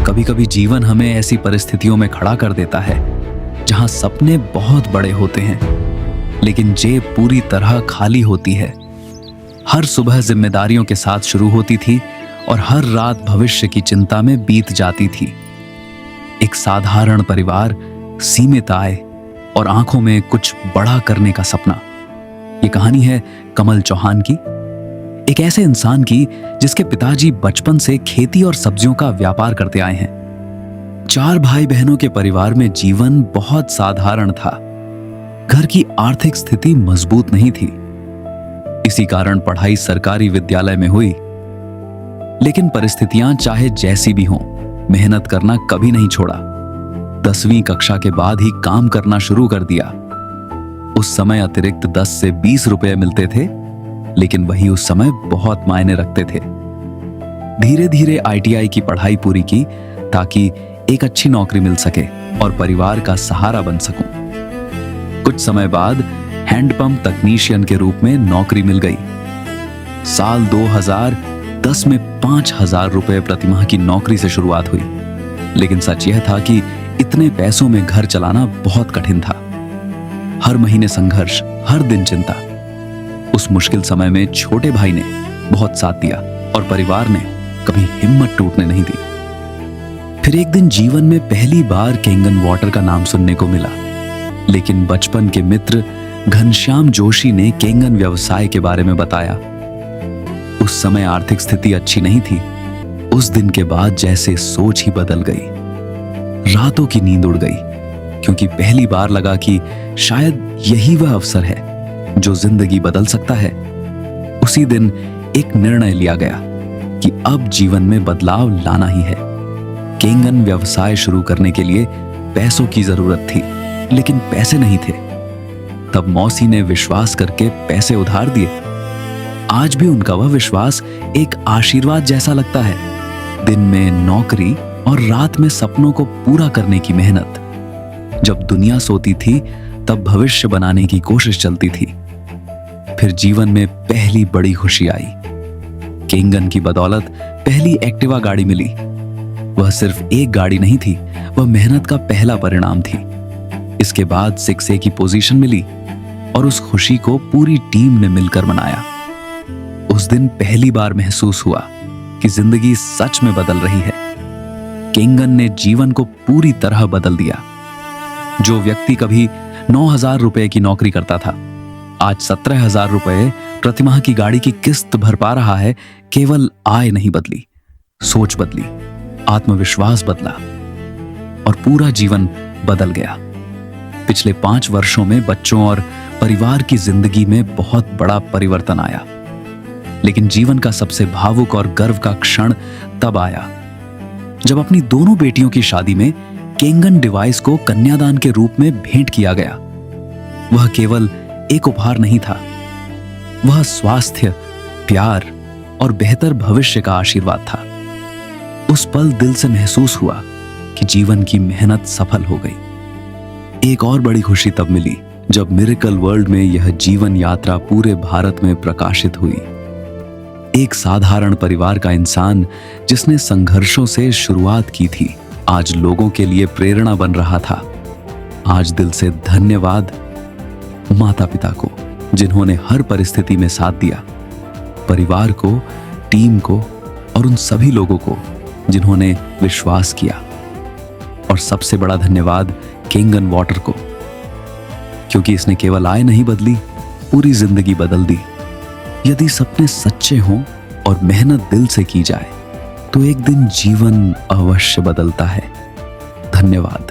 कभी कभी जीवन हमें ऐसी परिस्थितियों में खड़ा कर देता है जहां सपने बहुत बड़े होते हैं लेकिन जेब पूरी तरह खाली होती है। हर सुबह जिम्मेदारियों के साथ शुरू होती थी और हर रात भविष्य की चिंता में बीत जाती थी। एक साधारण परिवार, सीमित आय और आंखों में कुछ बड़ा करने का सपना। ये कहानी है कमल चौहान की, एक ऐसे इंसान की जिसके पिताजी बचपन से खेती और सब्जियों का व्यापार करते आए हैं। 4 भाई बहनों के परिवार में जीवन बहुत साधारण था। घर की आर्थिक स्थिति मजबूत नहीं थी। इसी कारण पढ़ाई सरकारी विद्यालय में हुई। लेकिन परिस्थितियां चाहे जैसी भी हों, मेहनत करना कभी नहीं छोड़ा। 10वीं कक्षा के बाद ही काम करना शुरू कर दिया। उस समय अतिरिक्त 10 से 20 रुपए मिलते थे, लेकिन वही उस समय बहुत मायने रखते थे। धीरे धीरे ITI की पढ़ाई पूरी की ताकि एक अच्छी नौकरी मिल सके और परिवार का सहारा बन सकूं। कुछ समय बाद हैंडपंप तकनीशियन के रूप में नौकरी मिल गई। साल 2010 में 5,000 रुपए प्रतिमाह की नौकरी से शुरुआत हुई। लेकिन सच यह था कि इतने पैसों में घर चलाना बहुत कठिन था। हर महीने संघर्ष, हर दिन चिंता। उस मुश्किल समय में छोटे भाई ने बहुत साथ दिया और परिवार ने कभी हिम्मत टूटने नहीं दी। फिर एक दिन जीवन में पहली बार केंगन वाटर का नाम सुनने को मिला। लेकिन बचपन के मित्र घनश्याम जोशी ने केंगन व्यवसाय के बारे में बताया। उस समय आर्थिक स्थिति अच्छी नहीं थी। उस दिन के बाद जैसे सोच ही बदल गई। रातों की नींद उड़ गई, क्योंकि पहली बार लगा कि शायद यही वह अवसर है जो जिंदगी बदल सकता है। उसी दिन एक निर्णय लिया गया कि अब जीवन में बदलाव लाना ही है। केंगन व्यवसाय शुरू करने के लिए पैसों की जरूरत थी, लेकिन पैसे नहीं थे। तब मौसी ने विश्वास करके पैसे उधार दिए। आज भी उनका वह विश्वास एक आशीर्वाद जैसा लगता है। दिन में नौकरी और रात में सपनों को पूरा करने की मेहनत। जब दुनिया सोती थी तब भविष्य बनाने की कोशिश चलती थी। फिर जीवन में पहली बड़ी खुशी आई। केंगन की बदौलत पहली एक्टिवा गाड़ी मिली। वह सिर्फ एक गाड़ी नहीं थी, वह मेहनत का पहला परिणाम थी। इसके बाद 6A की पोजीशन मिली और उस खुशी को पूरी टीम ने मिलकर मनाया। उस दिन पहली बार महसूस हुआ कि जिंदगी सच में बदल रही है। केंगन ने जीवन को पूरी तरह बदल दिया। जो व्यक्ति कभी 9,000 रुपए की नौकरी करता था, आज 17,000 रुपए प्रतिमाह की गाड़ी की किस्त भर पा रहा है। केवल आय नहीं बदली, सोच बदली, आत्मविश्वास बदला और पूरा जीवन बदल गया। पिछले 5 वर्षों में बच्चों और परिवार की जिंदगी में बहुत बड़ा परिवर्तन आया। लेकिन जीवन का सबसे भावुक और गर्व का क्षण तब आया जब अपनी दोनों बेटियों की शादी में केंगन डिवाइस को कन्यादान के रूप में भेंट किया गया। वह केवल एक उपहार नहीं था, वह स्वास्थ्य, प्यार और बेहतर भविष्य का आशीर्वाद था। उस पल दिल से महसूस हुआ कि जीवन की मेहनत सफल हो गई। एक और बड़ी खुशी तब मिली जब मिरेकल वर्ल्ड में यह जीवन यात्रा पूरे भारत में प्रकाशित हुई। एक साधारण परिवार का इंसान जिसने संघर्षों से शुरुआत की थी, आज लोगों के लिए प्रेरणा बन रहा था। आज दिल से धन्यवाद माता पिता को, जिन्होंने हर परिस्थिति में साथ दिया, परिवार को, टीम को और उन सभी लोगों को जिन्होंने विश्वास किया। और सबसे बड़ा धन्यवाद केंगन वाटर को, क्योंकि इसने केवल आय नहीं बदली, पूरी जिंदगी बदल दी। यदि सपने सच्चे हों और मेहनत दिल से की जाए तो एक दिन जीवन अवश्य बदलता है। धन्यवाद।